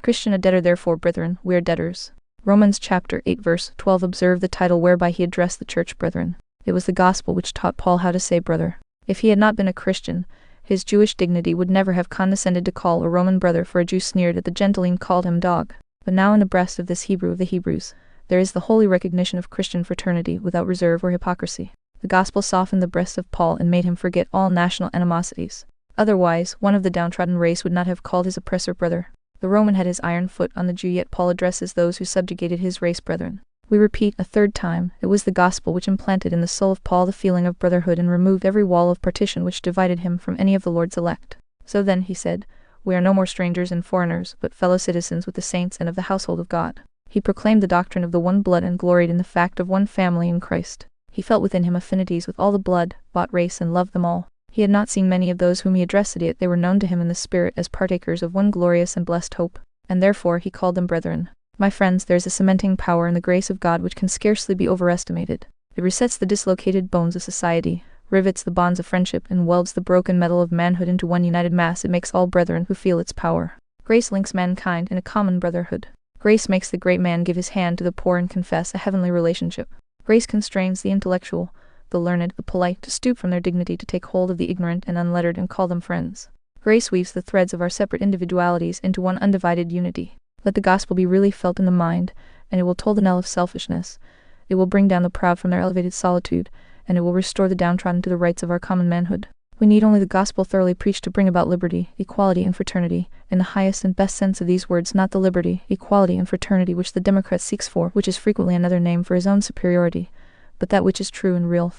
Christian a debtor therefore, brethren, we are debtors. Romans chapter 8 verse 12. Observe the title whereby he addressed the church, brethren. It was the gospel which taught Paul how to say brother. If he had not been a Christian, his Jewish dignity would never have condescended to call a Roman brother, for a Jew sneered at the Gentile and called him dog. But now in the breast of this Hebrew of the Hebrews, there is the holy recognition of Christian fraternity without reserve or hypocrisy. The gospel softened the breast of Paul and made him forget all national animosities. Otherwise, one of the downtrodden race would not have called his oppressor brother. The Roman had his iron foot on the Jew, yet Paul addresses those who subjugated his race brethren. We repeat a third time, it was the gospel which implanted in the soul of Paul the feeling of brotherhood and removed every wall of partition which divided him from any of the Lord's elect. So then, he said, we are no more strangers and foreigners, but fellow citizens with the saints and of the household of God. He proclaimed the doctrine of the one blood and gloried in the fact of one family in Christ. He felt within him affinities with all the blood-bought race and loved them all. He had not seen many of those whom he addressed, yet they were known to him in the Spirit as partakers of one glorious and blessed hope, and therefore he called them brethren. My friends, there is a cementing power in the grace of God which can scarcely be overestimated. It resets the dislocated bones of society, rivets the bonds of friendship, and welds the broken metal of manhood into one united mass. It makes all brethren who feel its power. Grace links mankind in a common brotherhood. Grace makes the great man give his hand to the poor and confess a heavenly relationship. Grace constrains the intellectual, the learned, the polite, to stoop from their dignity to take hold of the ignorant and unlettered and call them friends. Grace weaves the threads of our separate individualities into one undivided unity. Let the gospel be really felt in the mind, and it will toll the knell of selfishness. It will bring down the proud from their elevated solitude, and it will restore the downtrodden to the rights of our common manhood. We need only the gospel thoroughly preached to bring about liberty, equality, and fraternity, in the highest and best sense of these words, not the liberty, equality, and fraternity which the Democrat seeks for, which is frequently another name for his own superiority, but that which is true and real,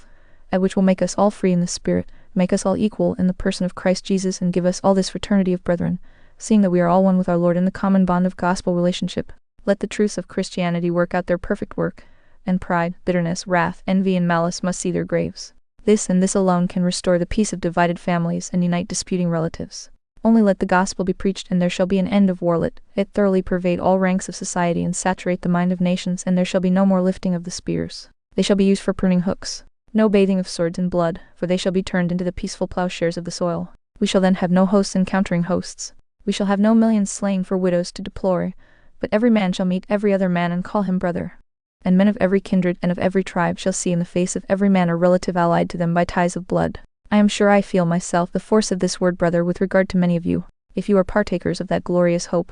that which will make us all free in the Spirit, make us all equal in the person of Christ Jesus, and give us all this fraternity of brethren, seeing that we are all one with our Lord in the common bond of gospel relationship. Let the truths of Christianity work out their perfect work, and pride, bitterness, wrath, envy, and malice must see their graves. This and this alone can restore the peace of divided families and unite disputing relatives. Only let the gospel be preached, and there shall be an end of war. Let it thoroughly pervade all ranks of society and saturate the mind of nations, and there shall be no more lifting of the spears. They shall be used for pruning hooks. No bathing of swords in blood, for they shall be turned into the peaceful plowshares of the soil. We shall then have no hosts encountering hosts. We shall have no millions slain for widows to deplore, but every man shall meet every other man and call him brother. And men of every kindred and of every tribe shall see in the face of every man a relative allied to them by ties of blood. I am sure I feel myself the force of this word brother with regard to many of you. If you are partakers of that glorious hope,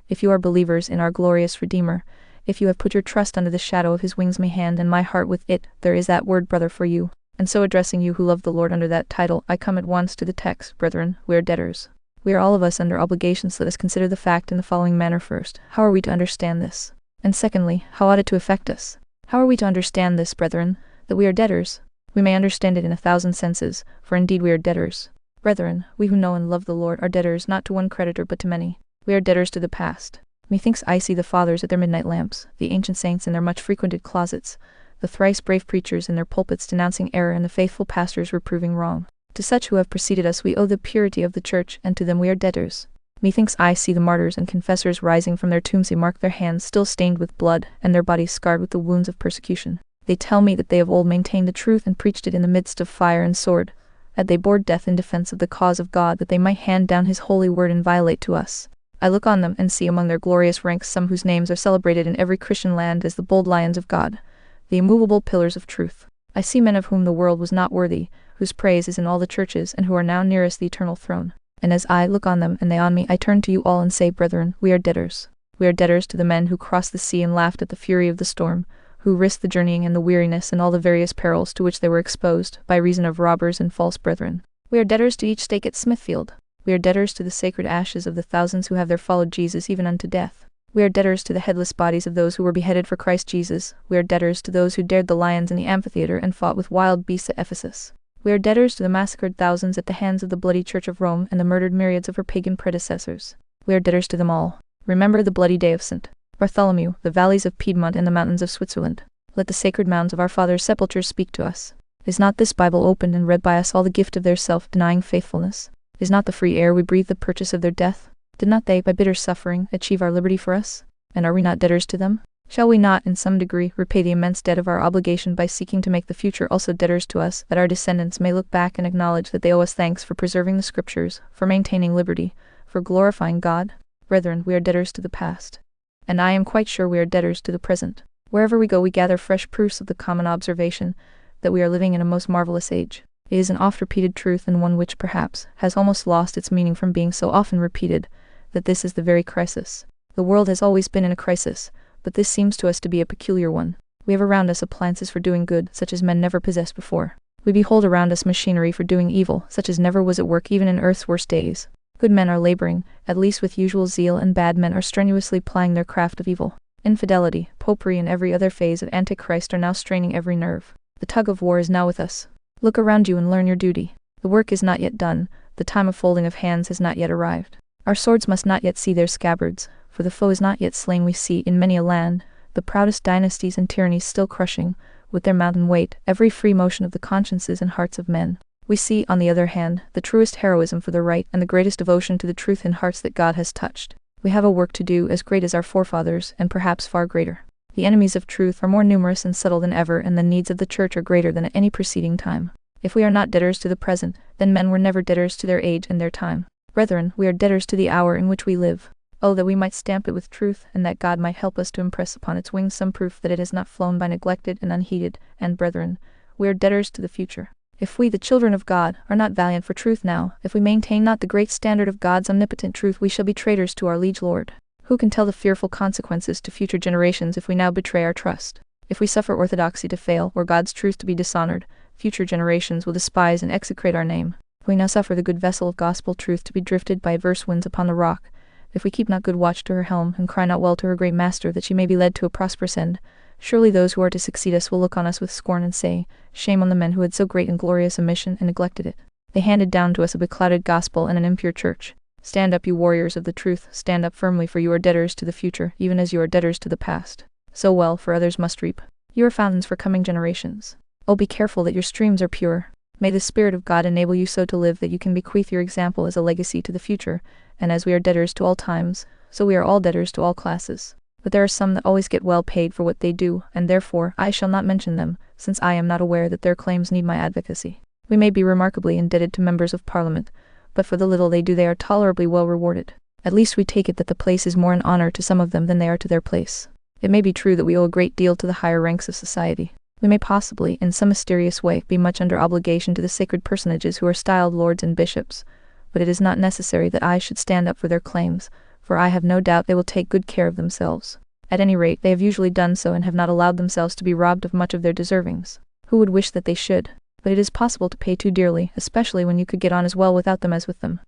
if you are believers in our glorious Redeemer, if you have put your trust under the shadow of his wings, my hand and my heart with it, there is that word brother for you. And so addressing you who love the Lord under that title, I come at once to the text. Brethren, we are debtors. We are all of us under obligations. Let us consider the fact in the following manner. First, how are we to understand this? And secondly, how ought it to affect us? How are we to understand this, brethren, that we are debtors? We may understand it in 1,000 senses, for indeed we are debtors. Brethren, we who know and love the Lord are debtors not to one creditor but to many. We are debtors to the past. Methinks I see the fathers at their midnight lamps, the ancient saints in their much frequented closets, the thrice brave preachers in their pulpits denouncing error, and the faithful pastors reproving wrong. To such who have preceded us we owe the purity of the church, and to them we are debtors. Methinks I see the martyrs and confessors rising from their tombs. They mark their hands still stained with blood, and their bodies scarred with the wounds of persecution. They tell me that they of old maintained the truth and preached it in the midst of fire and sword, that they bore death in defense of the cause of God, that they might hand down his holy word and violate to us. I look on them and see among their glorious ranks some whose names are celebrated in every Christian land as the bold lions of God, the immovable pillars of truth. I see men of whom the world was not worthy, whose praise is in all the churches, and who are now nearest the eternal throne. And as I look on them and they on me, I turn to you all and say, brethren, we are debtors. We are debtors to the men who crossed the sea and laughed at the fury of the storm, who risked the journeying and the weariness and all the various perils to which they were exposed by reason of robbers and false brethren. We are debtors to each stake at Smithfield. We are debtors to the sacred ashes of the thousands who have there followed Jesus even unto death. We are debtors to the headless bodies of those who were beheaded for Christ Jesus. We are debtors to those who dared the lions in the amphitheater and fought with wild beasts at Ephesus. We are debtors to the massacred thousands at the hands of the bloody Church of Rome and the murdered myriads of her pagan predecessors. We are debtors to them all. Remember the bloody day of St. Bartholomew, the valleys of Piedmont and the mountains of Switzerland. Let the sacred mounds of our fathers' sepulchres speak to us. Is not this Bible opened and read by us all the gift of their self-denying faithfulness? Is not the free air we breathe the purchase of their death? Did not they, by bitter suffering, achieve our liberty for us? And are we not debtors to them? Shall we not, in some degree, repay the immense debt of our obligation by seeking to make the future also debtors to us, that our descendants may look back and acknowledge that they owe us thanks for preserving the Scriptures, for maintaining liberty, for glorifying God? Brethren, we are debtors to the past. And I am quite sure we are debtors to the present. Wherever we go we gather fresh proofs of the common observation that we are living in a most marvelous age. It is an oft-repeated truth, and one which, perhaps, has almost lost its meaning from being so often repeated, that this is the very crisis. The world has always been in a crisis, but this seems to us to be a peculiar one. We have around us appliances for doing good, such as men never possessed before. We behold around us machinery for doing evil, such as never was at work even in earth's worst days. Good men are laboring, at least with usual zeal, and bad men are strenuously plying their craft of evil. Infidelity, popery, and every other phase of Antichrist are now straining every nerve. The tug of war is now with us. Look around you and learn your duty. The work is not yet done, the time of folding of hands has not yet arrived. Our swords must not yet see their scabbards, for the foe is not yet slain. We see, in many a land, the proudest dynasties and tyrannies still crushing, with their mountain weight, every free motion of the consciences and hearts of men. We see, on the other hand, the truest heroism for the right and the greatest devotion to the truth in hearts that God has touched. We have a work to do as great as our forefathers, and perhaps far greater. The enemies of truth are more numerous and subtle than ever, and the needs of the church are greater than at any preceding time. If we are not debtors to the present, then men were never debtors to their age and their time. Brethren, we are debtors to the hour in which we live. Oh, that we might stamp it with truth, and that God might help us to impress upon its wings some proof that it has not flown by neglected and unheeded. And brethren, we are debtors to the future. If we, the children of God, are not valiant for truth now, if we maintain not the great standard of God's omnipotent truth, we shall be traitors to our liege Lord. Who can tell the fearful consequences to future generations if we now betray our trust? If we suffer orthodoxy to fail, or God's truth to be dishonored, future generations will despise and execrate our name. If we now suffer the good vessel of gospel truth to be drifted by adverse winds upon the rock, if we keep not good watch to her helm, and cry not well to her great master that she may be led to a prosperous end, surely those who are to succeed us will look on us with scorn and say, Shame on the men who had so great and glorious a mission and neglected it. They handed down to us a beclouded gospel and an impure church. Stand up, you warriors of the truth, stand up firmly, for you are debtors to the future, even as you are debtors to the past. Sow well, for others must reap. You are fountains for coming generations. Oh, be careful that your streams are pure. May the Spirit of God enable you so to live that you can bequeath your example as a legacy to the future, and as we are debtors to all times, so we are all debtors to all classes. But there are some that always get well paid for what they do, and therefore I shall not mention them, since I am not aware that their claims need my advocacy. We may be remarkably indebted to members of Parliament, but for the little they do they are tolerably well rewarded. At least we take it that the place is more in honor to some of them than they are to their place. It may be true that we owe a great deal to the higher ranks of society. We may possibly, in some mysterious way, be much under obligation to the sacred personages who are styled lords and bishops, but it is not necessary that I should stand up for their claims, for I have no doubt they will take good care of themselves. At any rate, they have usually done so and have not allowed themselves to be robbed of much of their deservings. Who would wish that they should? But it is possible to pay too dearly, especially when you could get on as well without them as with them.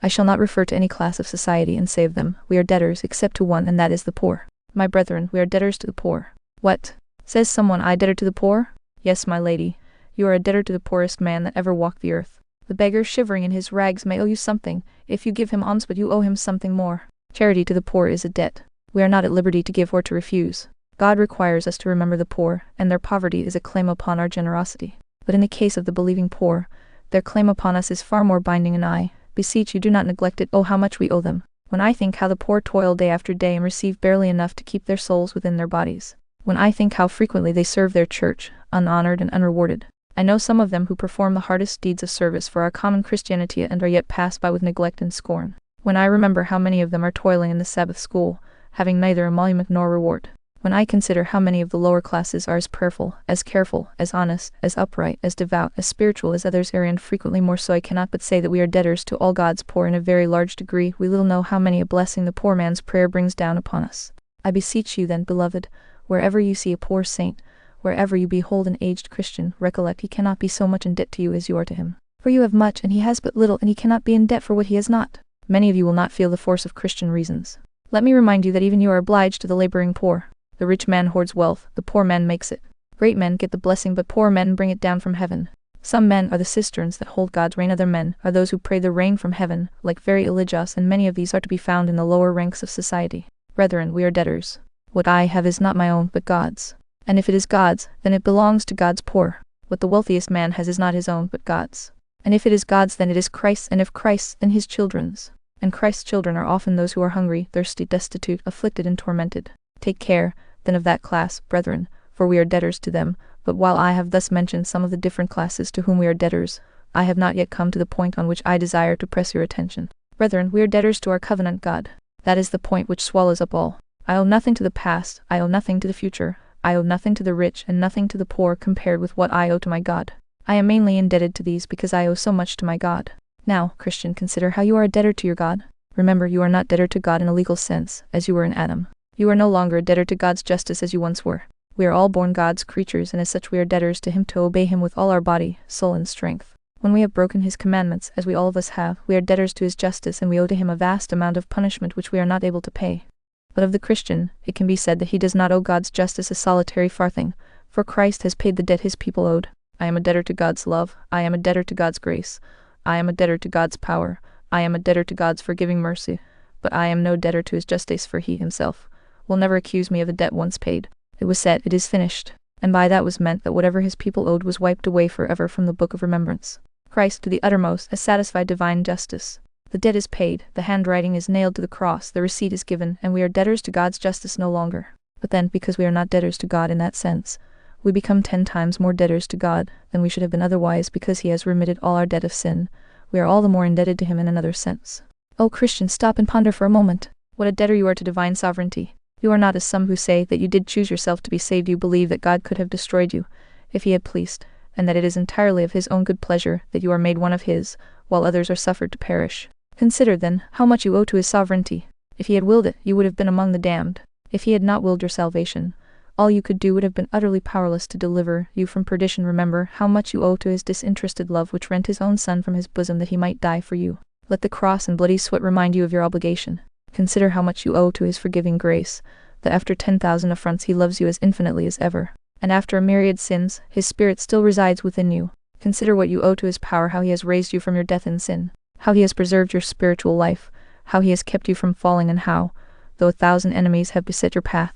I shall not refer to any class of society and say of them, we are debtors, except to one, and that is the poor. My brethren, we are debtors to the poor. What? Says someone, I debtor to the poor? Yes, my lady, you are a debtor to the poorest man that ever walked the earth. The beggar shivering in his rags may owe you something, if you give him alms, but you owe him something more. Charity to the poor is a debt. We are not at liberty to give or to refuse. God requires us to remember the poor, and their poverty is a claim upon our generosity. But in the case of the believing poor, their claim upon us is far more binding, and I beseech you do not neglect it. Oh, how much we owe them! When I think how the poor toil day after day and receive barely enough to keep their souls within their bodies. When I think how frequently they serve their church, unhonored and unrewarded. I know some of them who perform the hardest deeds of service for our common Christianity and are yet passed by with neglect and scorn. When I remember how many of them are toiling in the Sabbath school, having neither emolument nor reward. When I consider how many of the lower classes are as prayerful, as careful, as honest, as upright, as devout, as spiritual as others are, and frequently more so, I cannot but say that we are debtors to all God's poor in a very large degree. We little know how many a blessing the poor man's prayer brings down upon us. I beseech you then, beloved, wherever you see a poor saint, wherever you behold an aged Christian, recollect he cannot be so much in debt to you as you are to him. For you have much, and he has but little, and he cannot be in debt for what he has not. Many of you will not feel the force of Christian reasons. Let me remind you that even you are obliged to the laboring poor. The rich man hoards wealth, the poor man makes it. Great men get the blessing, but poor men bring it down from heaven. Some men are the cisterns that hold God's rain, other men are those who pray the rain from heaven, like very Elijahs, and many of these are to be found in the lower ranks of society. Brethren, we are debtors. What I have is not my own, but God's. And if it is God's, then it belongs to God's poor. What the wealthiest man has is not his own, but God's. And if it is God's, then it is Christ's, and if Christ's, then his children's. And Christ's children are often those who are hungry, thirsty, destitute, afflicted, and tormented. Take care, then, of that class, brethren, for we are debtors to them. But while I have thus mentioned some of the different classes to whom we are debtors, I have not yet come to the point on which I desire to press your attention. Brethren, we are debtors to our covenant God. That is the point which swallows up all. I owe nothing to the past, I owe nothing to the future, I owe nothing to the rich and nothing to the poor compared with what I owe to my God. I am mainly indebted to these because I owe so much to my God. Now, Christian, consider how you are a debtor to your God. Remember, you are not debtor to God in a legal sense, as you were in Adam. You are no longer a debtor to God's justice as you once were. We are all born God's creatures, and as such we are debtors to Him to obey Him with all our body, soul, and strength. When we have broken His commandments, as we all of us have, we are debtors to His justice, and we owe to Him a vast amount of punishment which we are not able to pay. But of the Christian, it can be said that he does not owe God's justice a solitary farthing, for Christ has paid the debt His people owed. I am a debtor to God's love, I am a debtor to God's grace, I am a debtor to God's power, I am a debtor to God's forgiving mercy, but I am no debtor to His justice, for He Himself will never accuse me of a debt once paid. It was said, "It is finished," and by that was meant that whatever His people owed was wiped away forever from the book of remembrance. Christ to the uttermost has satisfied divine justice. The debt is paid, the handwriting is nailed to the cross, the receipt is given, and we are debtors to God's justice no longer. But then, because we are not debtors to God in that sense, we become 10 times more debtors to God than we should have been otherwise, because He has remitted all our debt of sin. We are all the more indebted to Him in another sense. Oh Christian, stop and ponder for a moment. What a debtor you are to divine sovereignty. You are not as some who say that you did choose yourself to be saved. You believe that God could have destroyed you, if He had pleased, and that it is entirely of His own good pleasure that you are made one of His, while others are suffered to perish. Consider, then, how much you owe to His sovereignty. If He had willed it, you would have been among the damned. If He had not willed your salvation, all you could do would have been utterly powerless to deliver you from perdition. Remember how much you owe to His disinterested love, which rent His own Son from His bosom that He might die for you. Let the cross and bloody sweat remind you of your obligation. Consider how much you owe to His forgiving grace, that after 10,000 affronts He loves you as infinitely as ever, and after a myriad sins, His Spirit still resides within you. Consider what you owe to His power, how He has raised you from your death in sin, how He has preserved your spiritual life, how He has kept you from falling, and how, though 1,000 enemies have beset your path,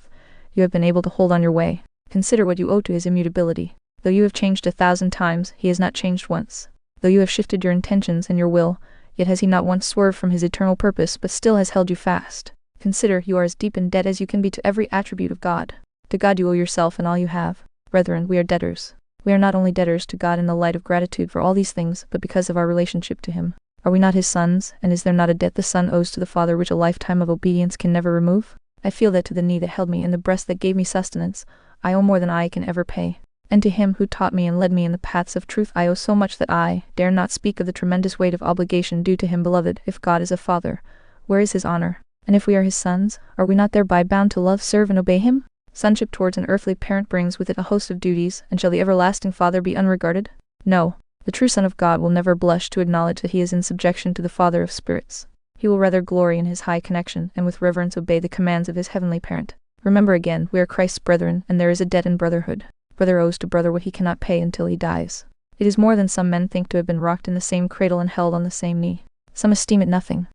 you have been able to hold on your way. Consider what you owe to His immutability. Though you have changed 1,000 times, He has not changed once. Though you have shifted your intentions and your will, yet has He not once swerved from His eternal purpose, but still has held you fast. Consider, you are as deep in debt as you can be to every attribute of God. To God you owe yourself and all you have. Brethren, we are debtors. We are not only debtors to God in the light of gratitude for all these things, but because of our relationship to Him. Are we not His sons, and is there not a debt the Son owes to the Father which a lifetime of obedience can never remove? I feel that to the knee that held me and the breast that gave me sustenance, I owe more than I can ever pay. And to Him who taught me and led me in the paths of truth I owe so much that I dare not speak of the tremendous weight of obligation due to Him. Beloved, if God is a Father, where is His honor? And if we are His sons, are we not thereby bound to love, serve, and obey Him? Sonship towards an earthly parent brings with it a host of duties, and shall the everlasting Father be unregarded? No. The true Son of God will never blush to acknowledge that He is in subjection to the Father of spirits. He will rather glory in His high connection, and with reverence obey the commands of His heavenly parent. Remember again, we are Christ's brethren, and there is a debt in brotherhood. Brother owes to brother what he cannot pay until he dies. It is more than some men think to have been rocked in the same cradle and held on the same knee. Some esteem it nothing.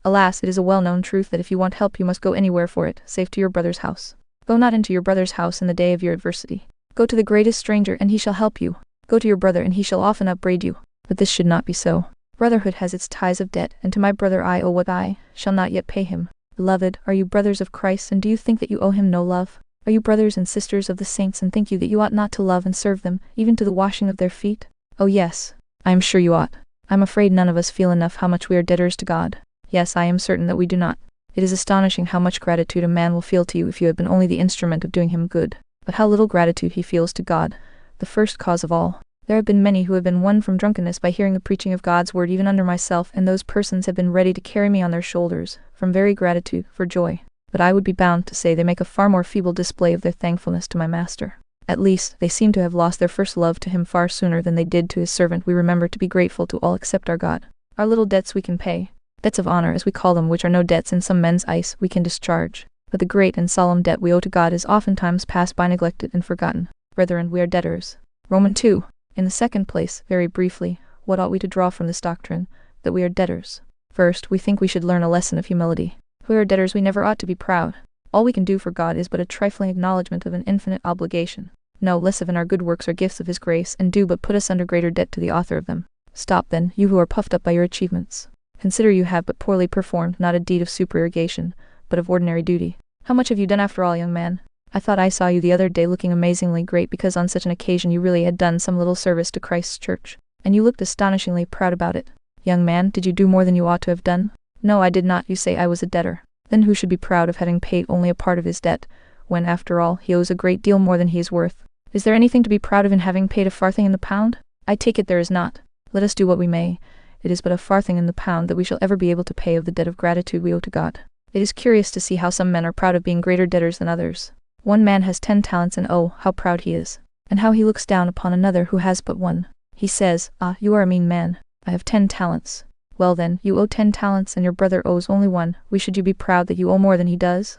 Alas, it is a well-known truth that if you want help you must go anywhere for it, save to your brother's house. Go not into your brother's house in the day of your adversity. Go to the greatest stranger, and he shall help you. Go to your brother, and he shall often upbraid you. But this should not be so. Brotherhood has its ties of debt, and to my brother I owe what I shall not yet pay him. Beloved, are you brothers of Christ, and do you think that you owe Him no love? Are you brothers and sisters of the saints, and think you that you ought not to love and serve them, even to the washing of their feet? Oh yes, I am sure you ought. I am afraid none of us feel enough how much we are debtors to God. Yes, I am certain that we do not. It is astonishing how much gratitude a man will feel to you if you have been only the instrument of doing him good, but how little gratitude he feels to God, the first cause of all. There have been many who have been won from drunkenness by hearing the preaching of God's word, even under myself, and those persons have been ready to carry me on their shoulders, from very gratitude, for joy. But I would be bound to say they make a far more feeble display of their thankfulness to my Master. At least, they seem to have lost their first love to Him far sooner than they did to His servant. We remember to be grateful to all except our God. Our little debts we can pay. Debts of honor, as we call them, which are no debts in some men's eyes, we can discharge. But the great and solemn debt we owe to God is oftentimes passed by, neglected, and forgotten. Brethren, we are debtors. Romans 2. In the second place, very briefly, what ought we to draw from this doctrine? That we are debtors. First, we think we should learn a lesson of humility. If we are debtors, we never ought to be proud. All we can do for God is but a trifling acknowledgment of an infinite obligation. No less even our good works are gifts of His grace, and do but put us under greater debt to the author of them. Stop then, you who are puffed up by your achievements. Consider you have but poorly performed not a deed of supererogation, but of ordinary duty. How much have you done after all, young man? I thought I saw you the other day looking amazingly great, because on such an occasion you really had done some little service to Christ's church, and you looked astonishingly proud about it. Young man, did you do more than you ought to have done? No, I did not. You say I was a debtor. Then who should be proud of having paid only a part of his debt, when, after all, he owes a great deal more than he is worth? Is there anything to be proud of in having paid a farthing in the pound? I take it there is not. Let us do what we may. It is but a farthing in the pound that we shall ever be able to pay of the debt of gratitude we owe to God. It is curious to see how some men are proud of being greater debtors than others. One man has 10 talents, and oh, how proud he is! And how he looks down upon another who has but 1. He says, "Ah, you are a mean man. I have 10 talents. Well then, you owe 10 talents and your brother owes only 1. Should you be proud that you owe more than he does?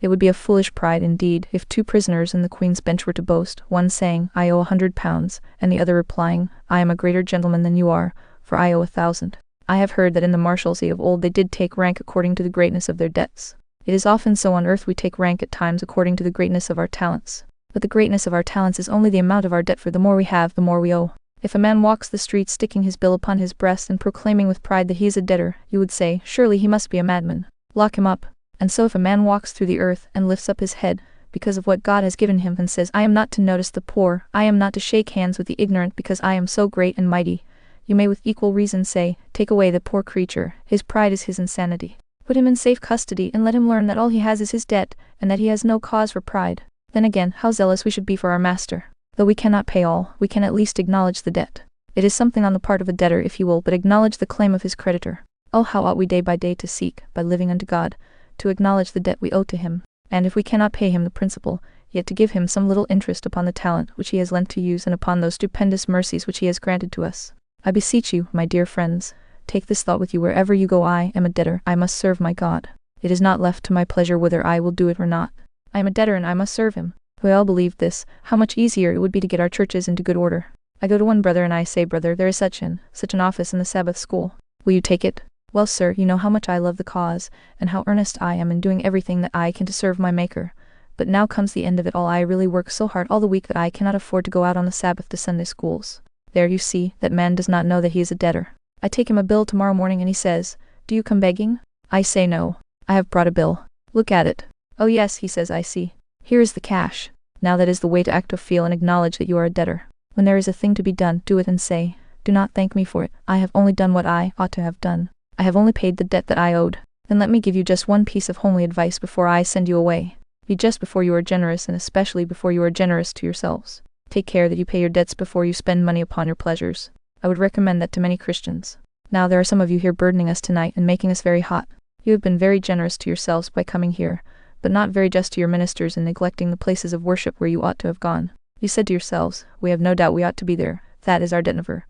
It would be a foolish pride indeed if 2 prisoners in the Queen's Bench were to boast, one saying, 'I owe 100 pounds, and the other replying, 'I am a greater gentleman than you are, for I owe 1,000. I have heard that in the Marshalsea of old they did take rank according to the greatness of their debts. It is often so on earth we take rank at times according to the greatness of our talents. But the greatness of our talents is only the amount of our debt, for the more we have, the more we owe. If a man walks the streets sticking his bill upon his breast and proclaiming with pride that he is a debtor, you would say, surely he must be a madman. Lock him up. And so if a man walks through the earth and lifts up his head, because of what God has given him, and says, I am not to notice the poor, I am not to shake hands with the ignorant because I am so great and mighty, you may with equal reason say, take away the poor creature, his pride is his insanity. Put him in safe custody and let him learn that all he has is his debt, and that he has no cause for pride. Then again, how zealous we should be for our master. Though we cannot pay all, we can at least acknowledge the debt. It is something on the part of a debtor if he will but acknowledge the claim of his creditor. Oh, how ought we day by day to seek, by living unto God, to acknowledge the debt we owe to him, and if we cannot pay him the principal, yet to give him some little interest upon the talent which he has lent to use and upon those stupendous mercies which he has granted to us. I beseech you, my dear friends, take this thought with you wherever you go. I am a debtor, I must serve my God. It is not left to my pleasure whether I will do it or not. I am a debtor and I must serve him. If we all believed this, how much easier it would be to get our churches into good order. I go to one brother and I say, brother, there is such an office in the Sabbath school. Will you take it? Well, sir, you know how much I love the cause, and how earnest I am in doing everything that I can to serve my Maker. But now comes the end of it all. I really work so hard all the week that I cannot afford to go out on the Sabbath to Sunday schools. There you see, that man does not know that he is a debtor. I take him a bill tomorrow morning and he says, do you come begging? I say no. I have brought a bill. Look at it. Oh yes, he says, I see. Here is the cash. Now that is the way to act, to feel and acknowledge that you are a debtor. When there is a thing to be done, do it and say, do not thank me for it. I have only done what I ought to have done. I have only paid the debt that I owed. Then let me give you just one piece of homely advice before I send you away. Be just before you are generous, and especially before you are generous to yourselves. Take care that you pay your debts before you spend money upon your pleasures. I would recommend that to many Christians. Now there are some of you here burdening us tonight and making us very hot. You have been very generous to yourselves by coming here, but not very just to your ministers in neglecting the places of worship where you ought to have gone. You said to yourselves, we have no doubt we ought to be there. That is our debt never.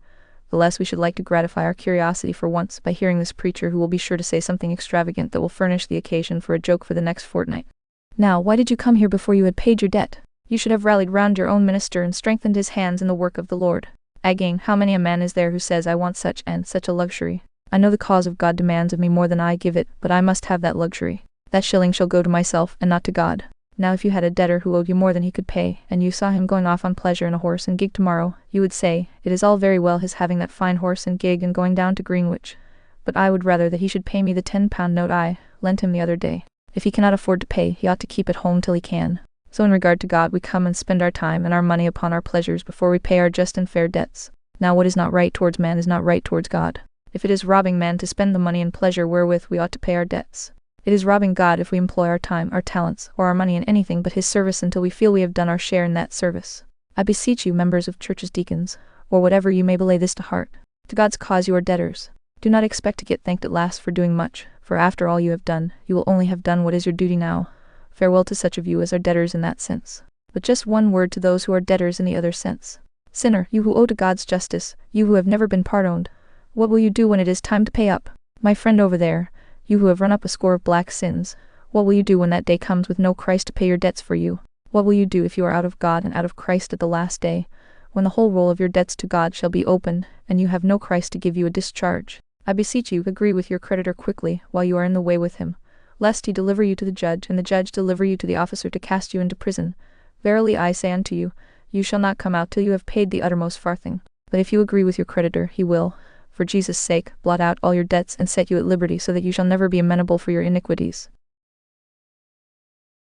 The less we should like to gratify our curiosity for once by hearing this preacher who will be sure to say something extravagant that will furnish the occasion for a joke for the next fortnight. Now, why did you come here before you had paid your debt? You should have rallied round your own minister and strengthened his hands in the work of the Lord. Again, how many a man is there who says, I want such and such a luxury. I know the cause of God demands of me more than I give it, but I must have that luxury. That shilling shall go to myself and not to God. Now if you had a debtor who owed you more than he could pay, and you saw him going off on pleasure in a horse and gig tomorrow, you would say, it is all very well his having that fine horse and gig and going down to Greenwich, but I would rather that he should pay me the £10 note I lent him the other day. If he cannot afford to pay, he ought to keep it home till he can. So in regard to God, we come and spend our time and our money upon our pleasures before we pay our just and fair debts. Now what is not right towards man is not right towards God. If it is robbing man to spend the money and pleasure wherewith we ought to pay our debts, it is robbing God if we employ our time, our talents, or our money in anything but his service until we feel we have done our share in that service. I beseech you, members of churches, deacons, or whatever, you may lay this to heart. To God's cause you are debtors. Do not expect to get thanked at last for doing much, for after all you have done, you will only have done what is your duty now. Farewell to such of you as are debtors in that sense. But just one word to those who are debtors in the other sense. Sinner, you who owe to God's justice, you who have never been pardoned, what will you do when it is time to pay up? My friend over there, you who have run up a score of black sins, what will you do when that day comes with no Christ to pay your debts for you? What will you do if you are out of God and out of Christ at the last day, when the whole roll of your debts to God shall be opened, and you have no Christ to give you a discharge? I beseech you, agree with your creditor quickly, while you are in the way with him, lest he deliver you to the judge, and the judge deliver you to the officer to cast you into prison. Verily I say unto you, you shall not come out till you have paid the uttermost farthing. But if you agree with your creditor, he will, for Jesus' sake, blot out all your debts and set you at liberty, so that you shall never be amenable for your iniquities.